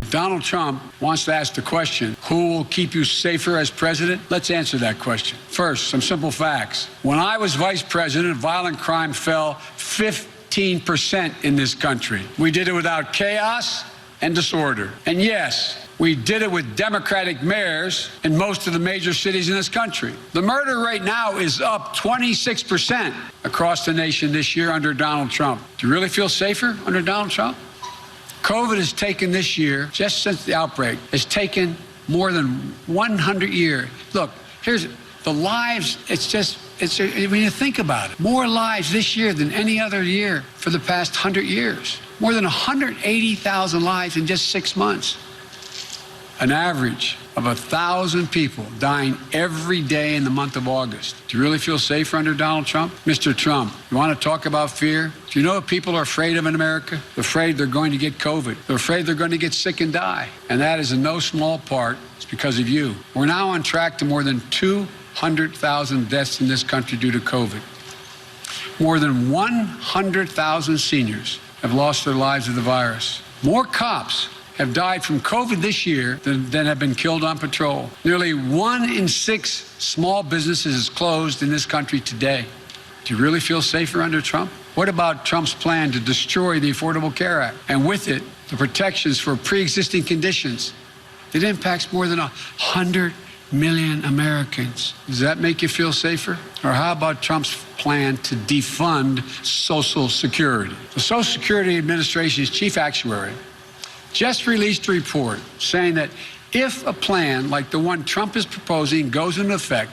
Donald Trump wants to ask the question, who will keep you safer as president? Let's answer that question. First, some simple facts. When I was vice president, violent crime fell 15% in this country. We did it without chaos and disorder. And yes, we did it with Democratic mayors in most of the major cities in this country. The murder rate now is up 26% across the nation this year under Donald Trump. Do you really feel safer under Donald Trump? COVID has taken this year, just since the outbreak, has taken more than 100 years. Look, here's the lives, when you think about it, more lives this year than any other year for the past 100 years. More than 180,000 lives in just 6 months. An average of 1,000 people dying every day in the month of August. Do you really feel safer under Donald Trump? Mr. Trump, you want to talk about fear? Do you know what people are afraid of in America? They're afraid they're going to get COVID. They're afraid they're going to get sick and die. And that is in no small part, it's because of you. We're now on track to more than 200,000 deaths in this country due to COVID. More than 100,000 seniors have lost their lives to the virus. More cops have died from COVID this year than have been killed on patrol. Nearly 1 in 6 small businesses is closed in this country today. Do you really feel safer under Trump? What about Trump's plan to destroy the Affordable Care Act, and with it, the protections for pre-existing conditions that impacts more than 100 million Americans? Does that make you feel safer? Or how about Trump's plan to defund Social Security? The Social Security Administration's chief actuary just released a report saying that if a plan like the one Trump is proposing goes into effect,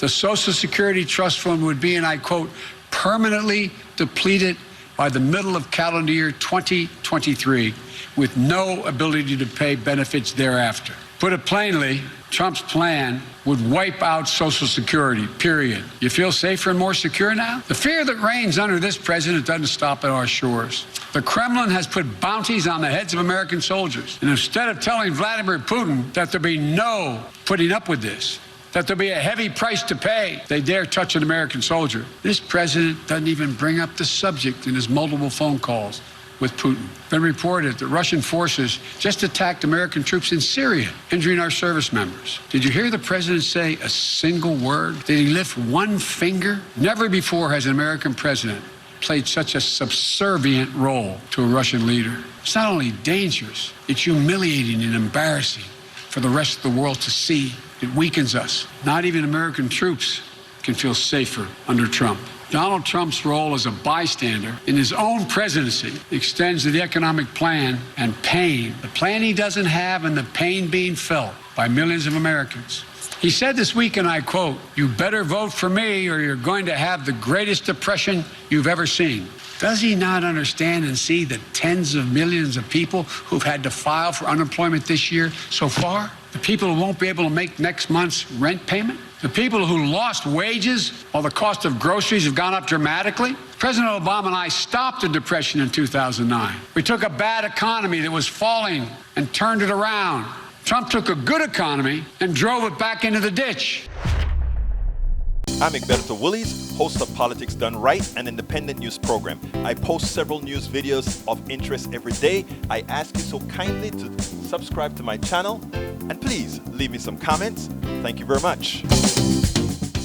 the Social Security Trust Fund would be, and I quote, permanently depleted by the middle of calendar year 2023, with no ability to pay benefits thereafter. Put it plainly, Trump's plan would wipe out Social Security, period. You feel safer and more secure now? The fear that reigns under this president doesn't stop at our shores. The Kremlin has put bounties on the heads of American soldiers. And instead of telling Vladimir Putin that there'll be no putting up with this, that there'll be a heavy price to pay, they dare touch an American soldier. This president doesn't even bring up the subject in his multiple phone calls with Putin. Been reported that Russian forces just attacked American troops in Syria, injuring our service members. Did you hear the president say a single word? Did he lift one finger? Never before has an American president played such a subservient role to a Russian leader. It's not only dangerous, it's humiliating and embarrassing for the rest of the world to see. It weakens us. Not even American troops can feel safer under Trump. Donald Trump's role as a bystander in his own presidency extends to the economic plan and pain, the plan he doesn't have and the pain being felt by millions of Americans. He said this week, and I quote, "You better vote for me or you're going to have the greatest depression you've ever seen." Does he not understand and see the tens of millions of people who've had to file for unemployment this year so far? The people who won't be able to make next month's rent payment? The people who lost wages while the cost of groceries have gone up dramatically? President Obama and I stopped the Depression in 2009. We took a bad economy that was falling and turned it around. Trump took a good economy and drove it back into the ditch. I'm Egberto Willies, host of Politics Done Right, an independent news program. I post several news videos of interest every day. I ask you so kindly to subscribe to my channel, and please leave me some comments. Thank you very much.